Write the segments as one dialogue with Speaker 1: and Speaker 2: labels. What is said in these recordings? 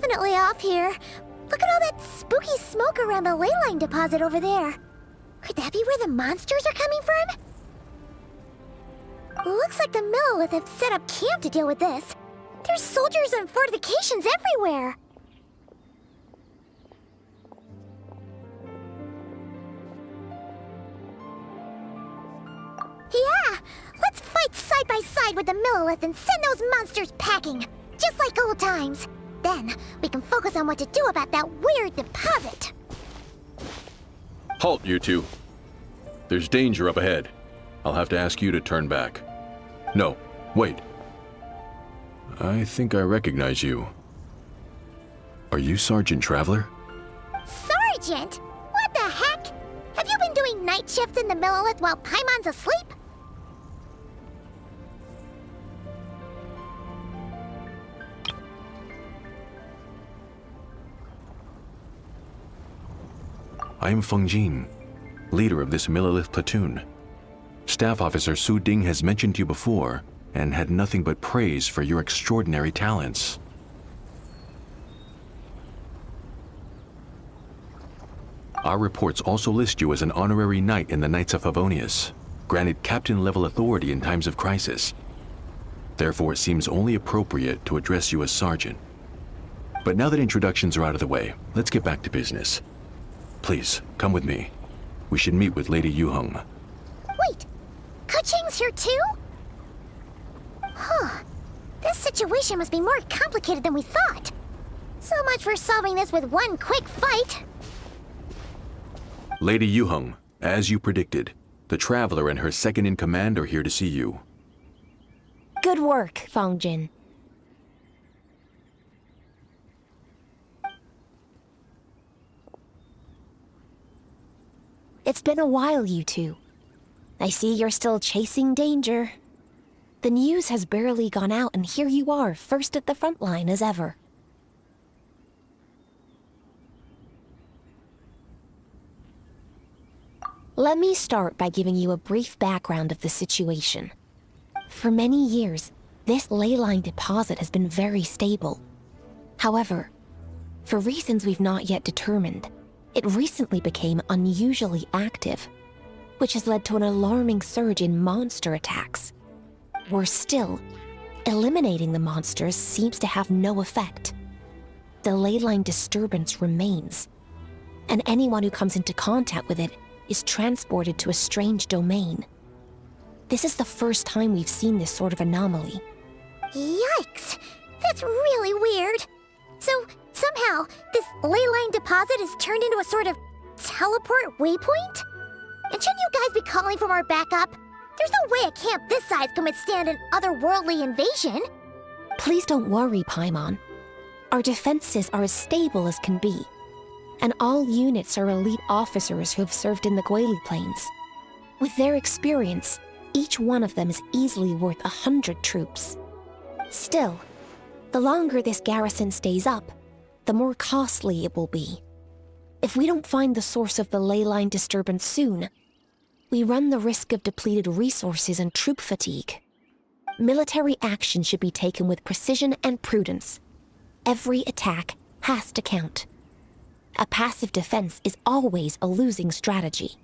Speaker 1: definitely off here. Look at all that spooky smoke around the ley line deposit over there. Could that be where the monsters are coming from? Looks like the Millilith have set up camp to deal with this. There's soldiers and fortifications everywhere. Yeah, let's fight side by side with the Millilith and send those monsters packing, just like old times. Then, we can focus on what to do about that weird deposit.
Speaker 2: Halt, you two. There's danger up ahead. I'll have to ask you to turn back. No, wait. I think I recognize you. Are you Sergeant Traveler?
Speaker 1: Sergeant? What the heck? Have you been doing night shifts in the Millilith while Paimon's asleep?
Speaker 2: I am Feng Jin, leader of this Millilith platoon. Staff Officer Su Ding has mentioned you before and had nothing but praise for your extraordinary talents. Our reports also list you as an honorary knight in the Knights of Favonius, granted captain-level authority in times of crisis. Therefore, it seems only appropriate to address you as Sergeant. But now that introductions are out of the way, let's get back to business. Please, come with me. We should meet with Lady Yuheng.
Speaker 1: Wait, Keqing's here too? Huh. This situation must be more complicated than we thought. So much for solving this with one quick fight.
Speaker 2: Lady Yuheng, as you predicted, the Traveler and her second-in-command are here to see you.
Speaker 3: Good work, Feng Jin. It's been a while, you two. I see you're still chasing danger. The news has barely gone out, and here you are, first at the front line as ever. Let me start by giving you a brief background of the situation. For many years, this ley line deposit has been very stable. However, for reasons we've not yet determined, it recently became unusually active, which has led to an alarming surge in monster attacks. Worse still, eliminating the monsters seems to have no effect. The ley line disturbance remains, and anyone who comes into contact with it is transported to a strange domain. This is the first time we've seen this sort of anomaly.
Speaker 1: Yikes! That's really weird. So, somehow, this ley line deposit is turned into a sort of teleport waypoint? And shouldn't you guys be calling for more backup? There's no way a camp this size can withstand an otherworldly invasion.
Speaker 3: Please don't worry, Paimon. Our defenses are as stable as can be, and all units are elite officers who have served in the Guili Plains. With their experience, each one of them is easily worth 100 troops. Still, the longer this garrison stays up, the more costly it will be. If we don't find the source of the ley line disturbance soon, we run the risk of depleted resources and troop fatigue. Military action should be taken with precision and prudence. Every attack has to count. A passive defense is always a losing strategy.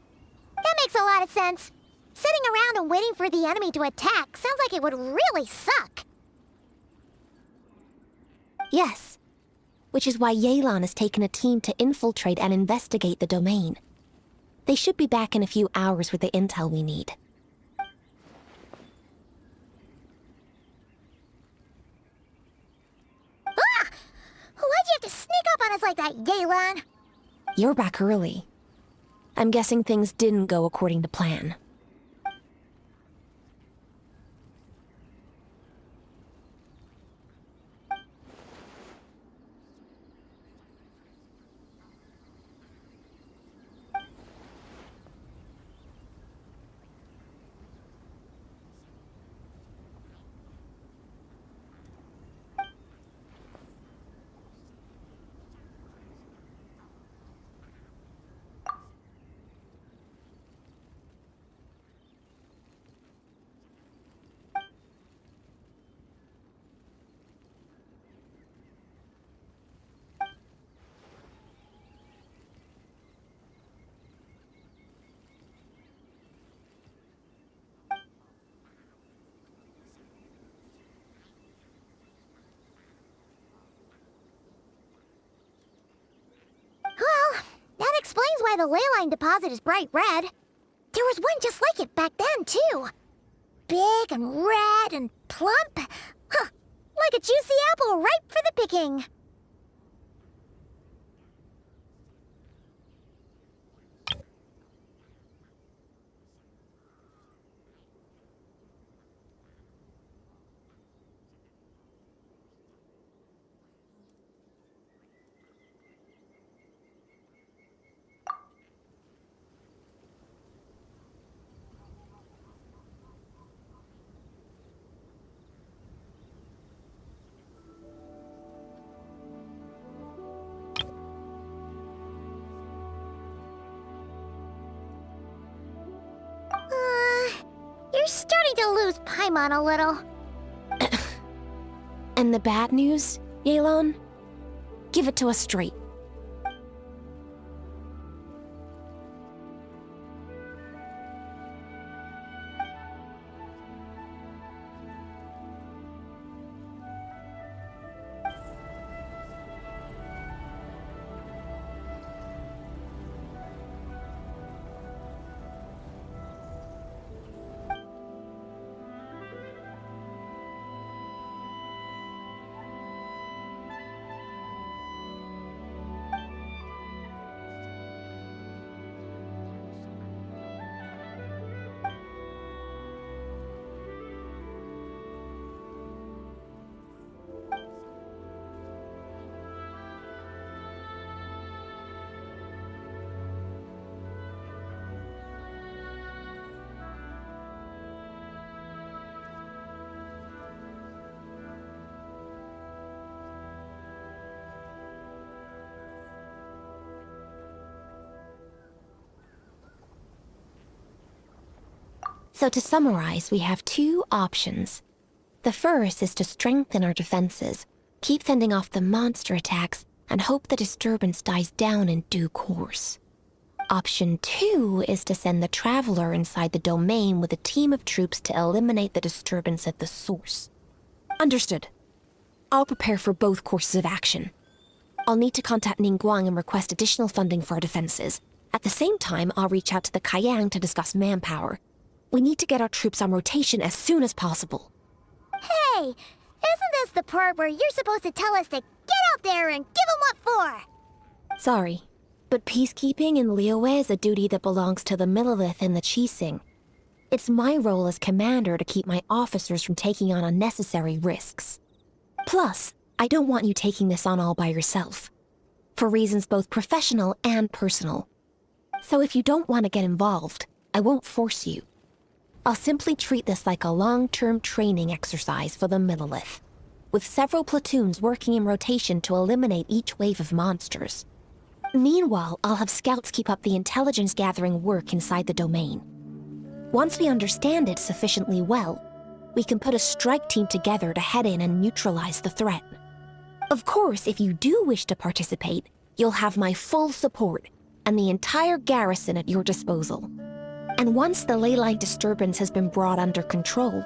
Speaker 1: That makes a lot of sense. Sitting around and waiting for the enemy to attack sounds like it would really suck.
Speaker 3: Yes, which is why Yelan has taken a team to infiltrate and investigate the domain. They should be back in a few hours with the intel we need.
Speaker 1: Ah! Why'd you have to sneak up on us like that, Yelan?
Speaker 3: You're back early. I'm guessing things didn't go according to plan.
Speaker 1: why the leyline deposit is bright red. There was one just like it back then, too. Big and red and plump. Huh, like a juicy apple ripe for the picking. You're starting to lose Paimon a little.
Speaker 3: And the bad news, Yelan? Give it to us straight. So to summarize, we have two options. The first is to strengthen our defenses, keep fending off the monster attacks, and hope the disturbance dies down in due course. Option 2 is to send the Traveler inside the domain with a team of troops to eliminate the disturbance at the source. Understood. I'll prepare for both courses of action. I'll need to contact Ningguang and request additional funding for our defenses. At the same time, I'll reach out to the Kayang to discuss manpower. We need to get our troops on rotation as soon as possible.
Speaker 1: Hey, isn't this the part where you're supposed to tell us to get out there and give 'em what for?
Speaker 3: Sorry, but peacekeeping in Liyue is a duty that belongs to the Millelith and the Qixing. It's my role as commander to keep my officers from taking on unnecessary risks. Plus, I don't want you taking this on all by yourself, for reasons both professional and personal. So if you don't want to get involved, I won't force you. I'll simply treat this like a long-term training exercise for the Millelith, with several platoons working in rotation to eliminate each wave of monsters. Meanwhile, I'll have scouts keep up the intelligence-gathering work inside the domain. Once we understand it sufficiently well, we can put a strike team together to head in and neutralize the threat. Of course, if you do wish to participate, you'll have my full support and the entire garrison at your disposal. And once the leyline disturbance has been brought under control,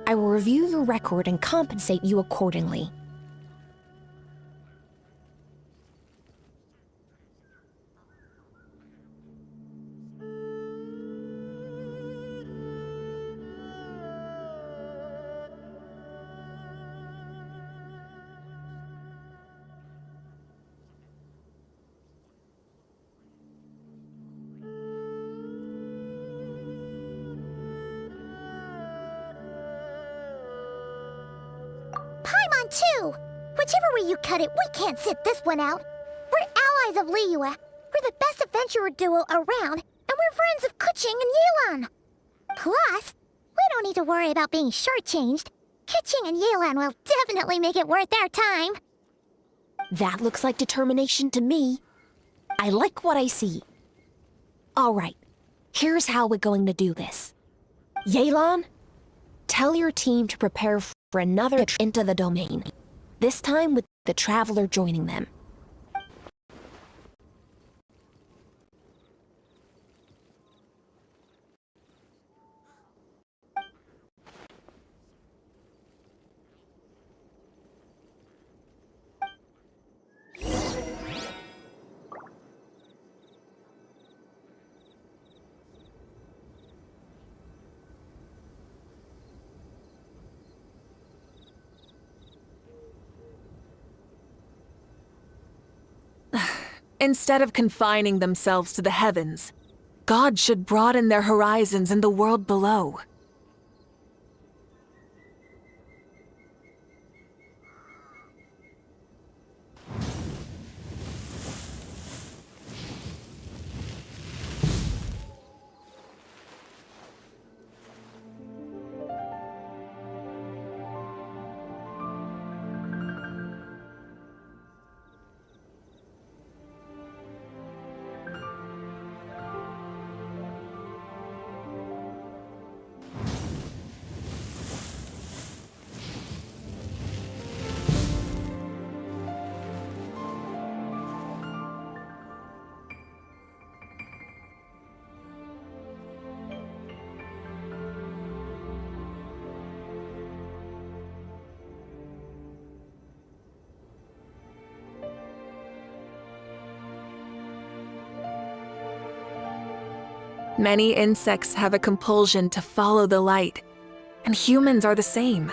Speaker 3: I will review your record and compensate you accordingly.
Speaker 1: Too. Whichever way you cut it, we can't sit this one out. We're allies of Liyue. We're the best adventurer duo around, and we're friends of Keqing and Yelan. Plus, we don't need to worry about being shortchanged. Keqing and Yelan will definitely make it worth our time.
Speaker 3: That looks like determination to me. I like what I see. All right, here's how we're going to do this. Yelan, tell your team to prepare for another trip into the domain, this time with the Traveler joining them.
Speaker 4: Instead of confining themselves to the heavens, God should broaden their horizons in the world below. Many insects have a compulsion to follow the light, and humans are the same.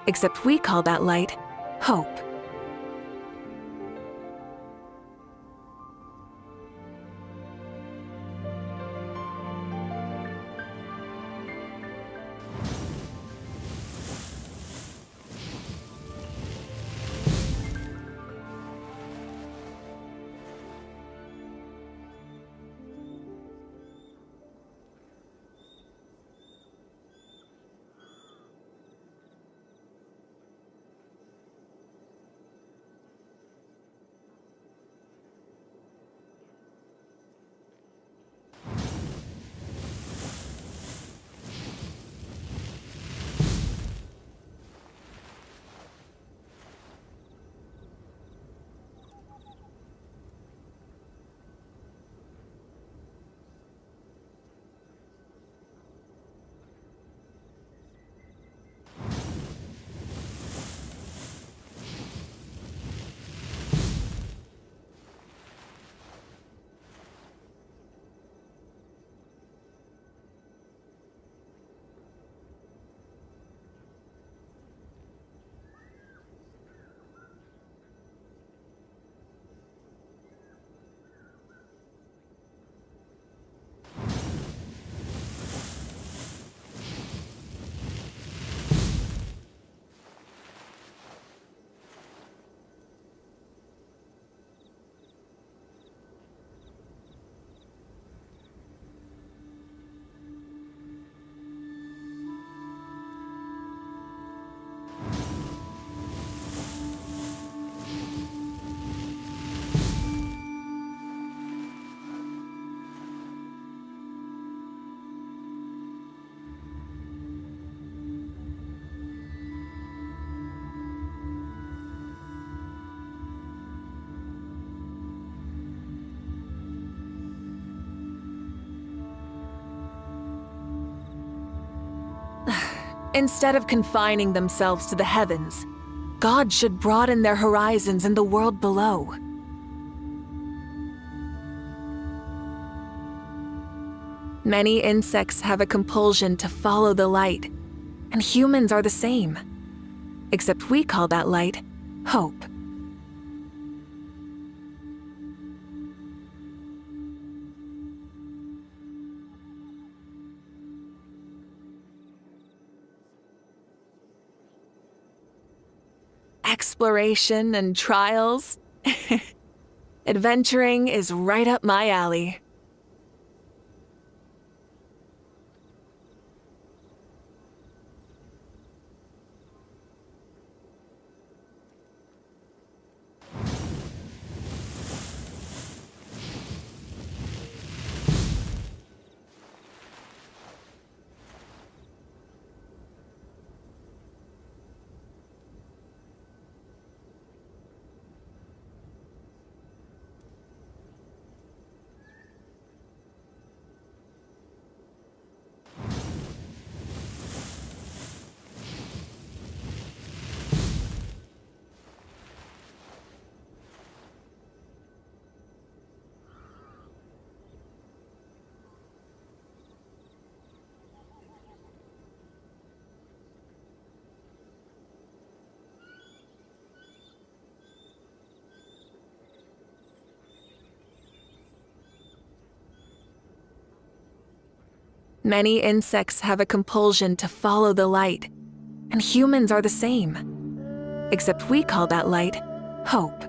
Speaker 4: Except we call that light hope. Instead of confining themselves to the heavens, God should broaden their horizons in the world below. Many insects have a compulsion to follow the light, and humans are the same. Except we call that light hope. Exploration and trials. Adventuring is right up my alley. Many insects have a compulsion to follow the light, and humans are the same. Except we call that light hope.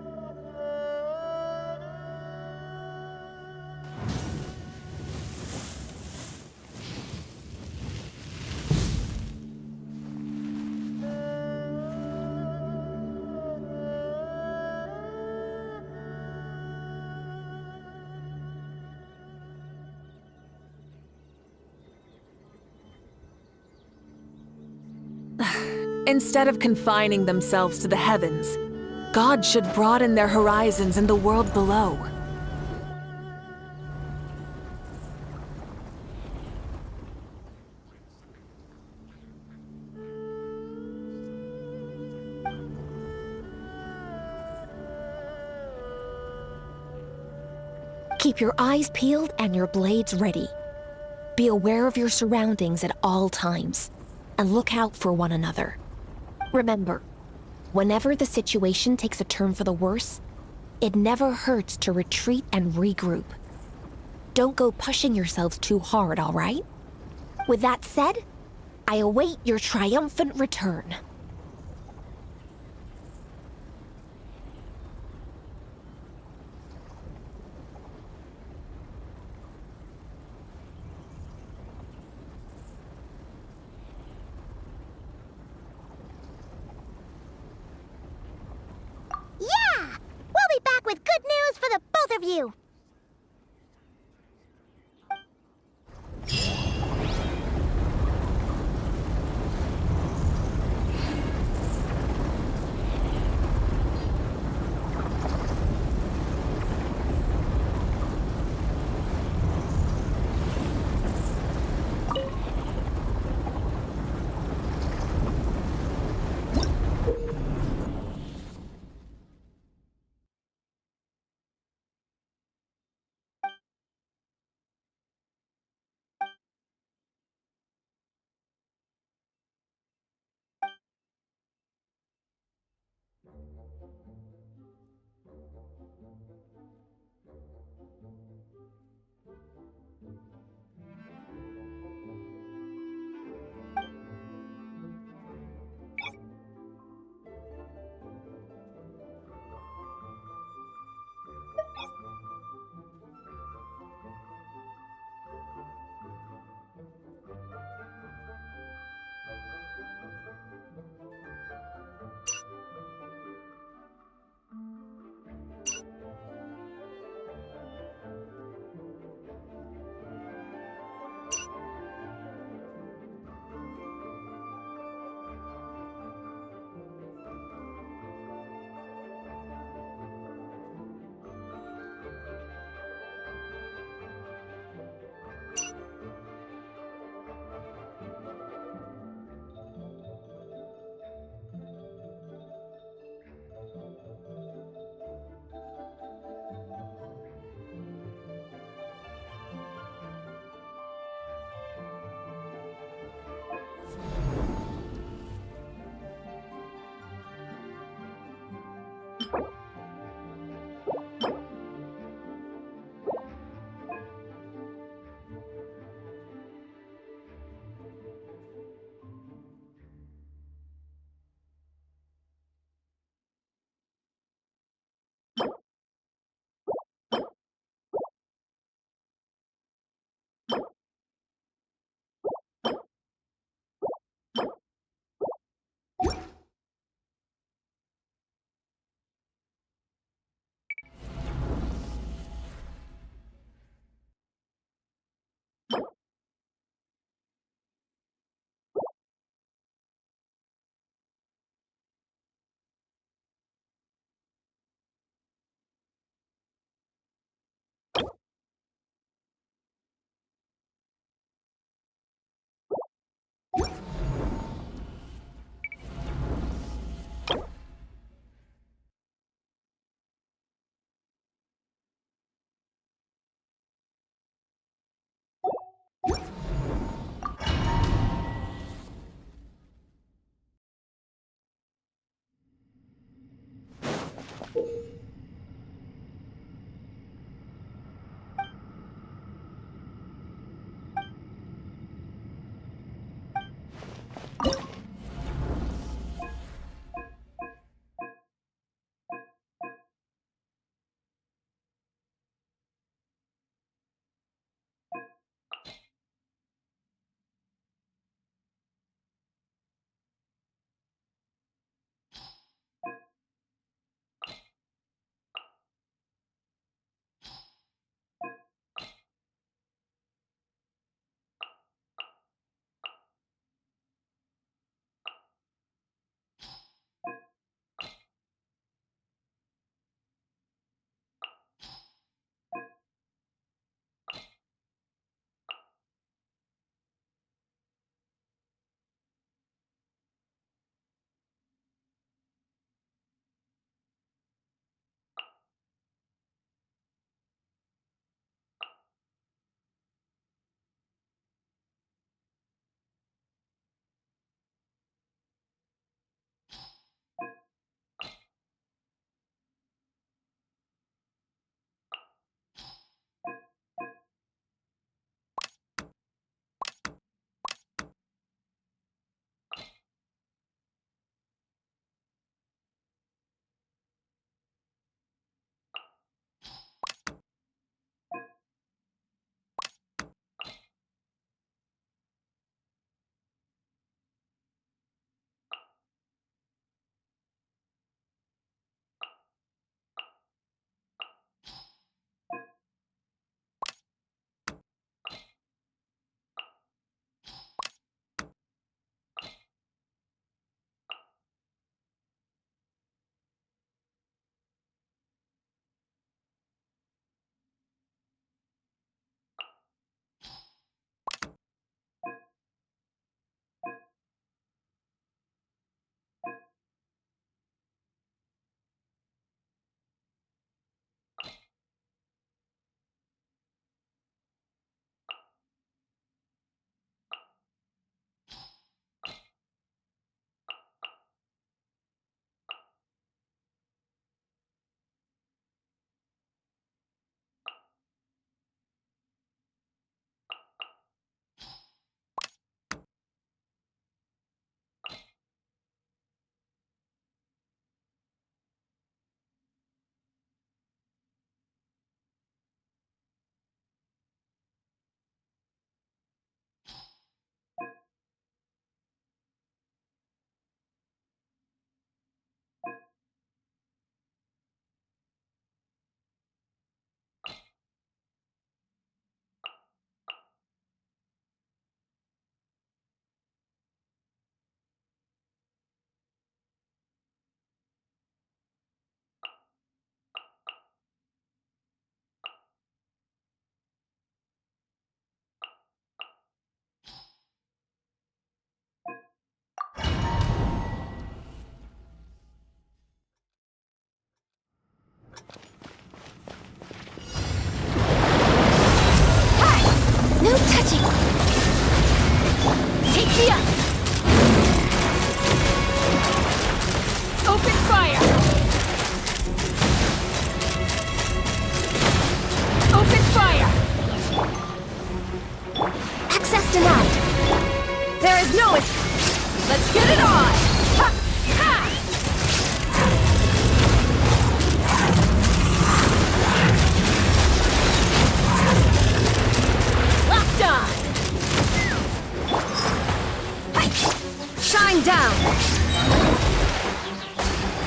Speaker 4: Instead of confining themselves to the heavens, God should broaden their horizons in the world below.
Speaker 3: Keep your eyes peeled and your blades ready. Be aware of your surroundings at all times, and look out for one another. Remember, whenever the situation takes a turn for the worse, it never hurts to retreat and regroup. Don't go pushing yourselves too hard, all right? With that said, I await your triumphant return.
Speaker 1: Yeah! We'll be back with good news for the both of you!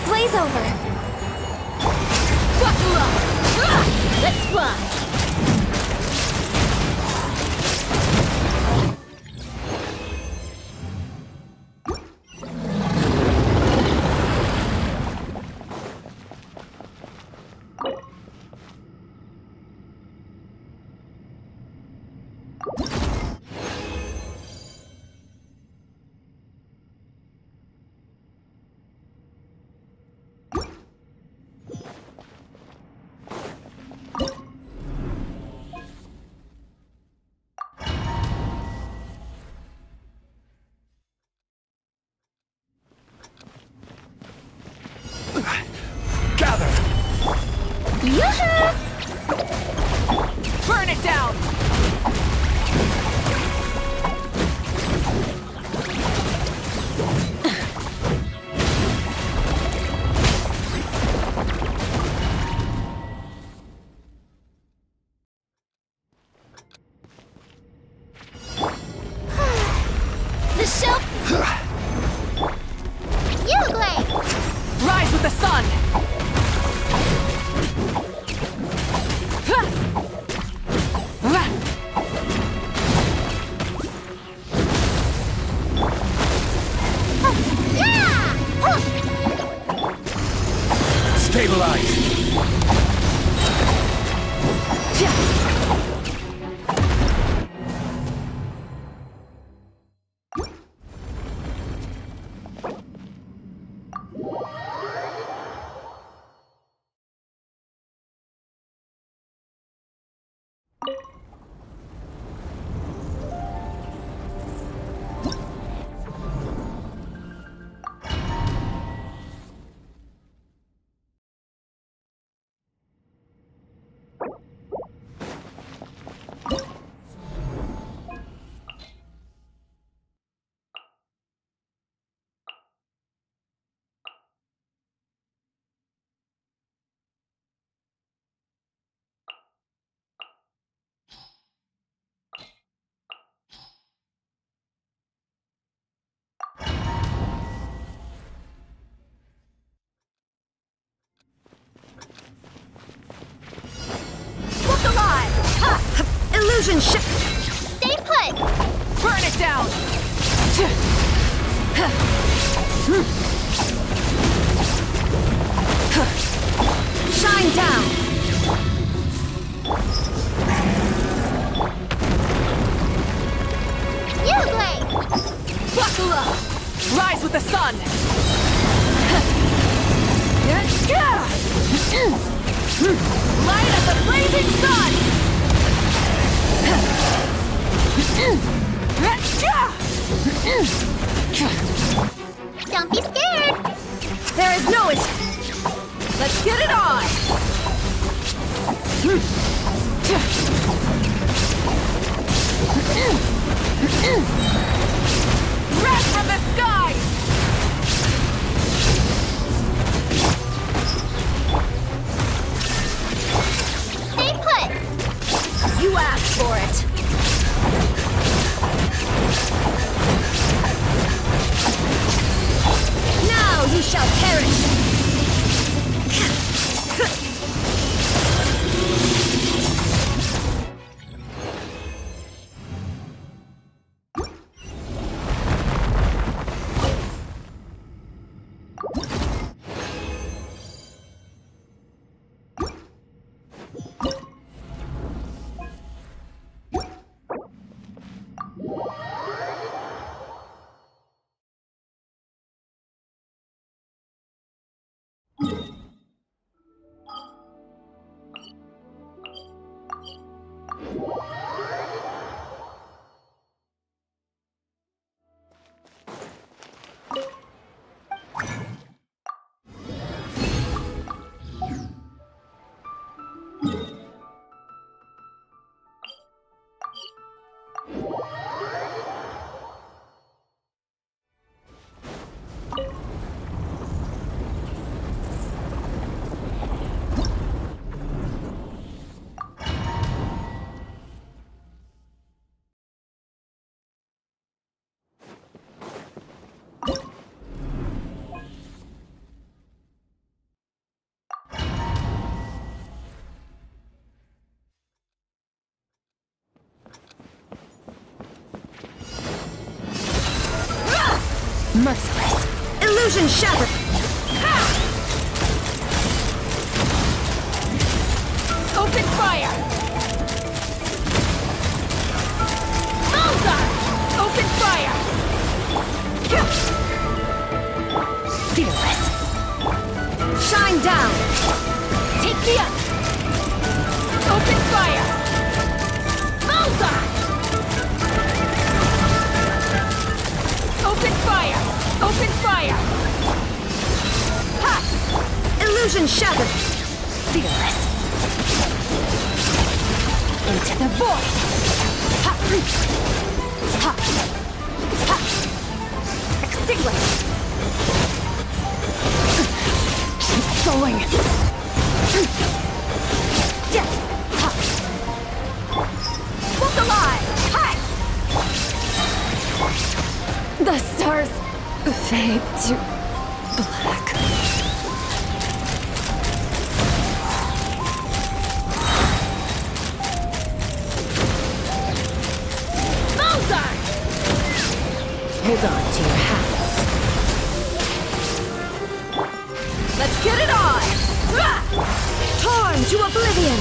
Speaker 3: Blaze over!
Speaker 1: Buckle up! Let's fly!
Speaker 5: Gather!
Speaker 1: Yoo-hoo!
Speaker 4: Burn it down!
Speaker 1: The shell... Uglay!
Speaker 4: Rise with the sun!
Speaker 1: Yeah!
Speaker 5: Stabilize!
Speaker 1: Look alive! Ha!
Speaker 3: Illusion ship!
Speaker 1: Stay put!
Speaker 4: Burn it down!
Speaker 3: Shine down!
Speaker 1: Uglay!
Speaker 4: Buckle up! Rise with the sun! Light up the blazing sun!
Speaker 1: Don't be scared!
Speaker 3: There is no it!
Speaker 4: Let's get it on! Wrath from the sky!
Speaker 1: Stay put!
Speaker 3: You asked for it! Now you shall perish!
Speaker 6: Illusion shattered!
Speaker 4: Open fire! Bullseye! Open fire!
Speaker 6: Fearless! Shine down!
Speaker 4: Take me up! Open fire! Bullseye! Open fire! Open fire! Ha!
Speaker 6: Illusion shattered! Fearless! Into the void! Ha! Ha! Ha! Extinguish! Keep going! Death! Ha! Look alive! Hi! The stars fade to black.
Speaker 4: Bullseye!
Speaker 6: Hold on to your hats.
Speaker 4: Let's get it on!
Speaker 6: Torn to oblivion!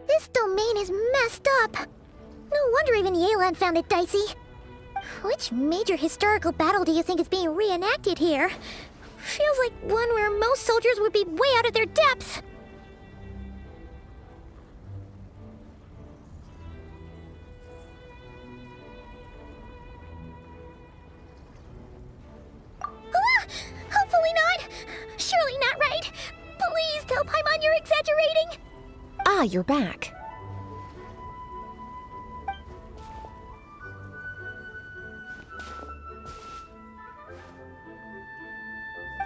Speaker 1: This domain is messed up. No wonder even the Aland found it dicey. Which major historical battle do you think is being reenacted here? Feels like one where most soldiers would be way out of their depths. Ah! Hopefully not. Surely not right. Please tell Paimon you're exaggerating.
Speaker 3: Ah, you're back.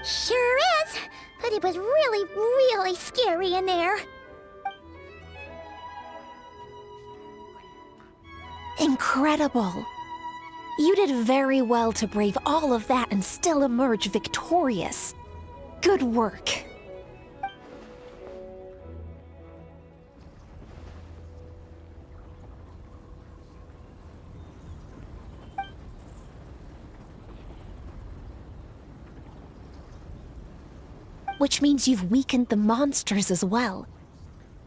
Speaker 1: Sure is, but it was really, really scary in there.
Speaker 3: Incredible. You did very well to brave all of that and still emerge victorious. Good work. Which means you've weakened the monsters as well.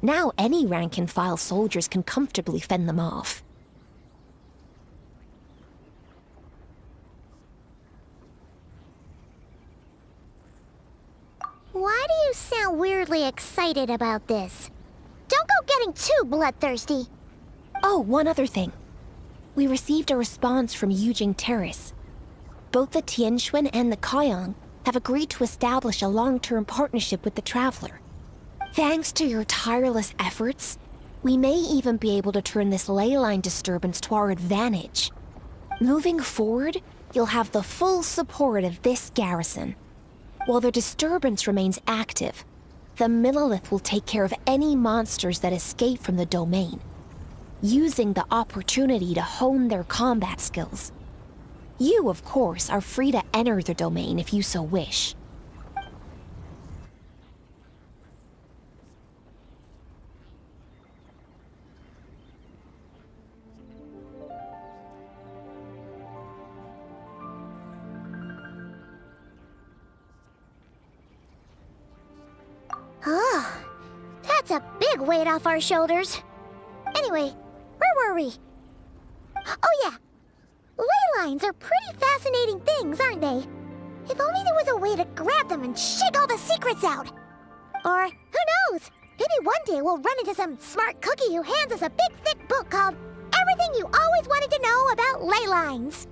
Speaker 3: Now any rank-and-file soldiers can comfortably fend them off.
Speaker 1: Why do you sound weirdly excited about this? Don't go getting too bloodthirsty.
Speaker 3: Oh, one other thing. We received a response from Yujing Terrace. Both the Tianxuan and the Kaiyang have agreed to establish a long-term partnership with the Traveler. Thanks to your tireless efforts, we may even be able to turn this ley line disturbance to our advantage. Moving forward, you'll have the full support of this garrison. While the disturbance remains active, the Millelith will take care of any monsters that escape from the domain, using the opportunity to hone their combat skills. You, of course, are free to enter the domain if you so wish.
Speaker 1: Oh, that's a big weight off our shoulders. Anyway, where were we? Oh yeah, ley lines are pretty fascinating things, aren't they? If only there was a way to grab them and shake all the secrets out. Or, who knows, maybe one day we'll run into some smart cookie who hands us a big thick book called Everything You Always Wanted to Know About Ley Lines.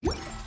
Speaker 1: Huh?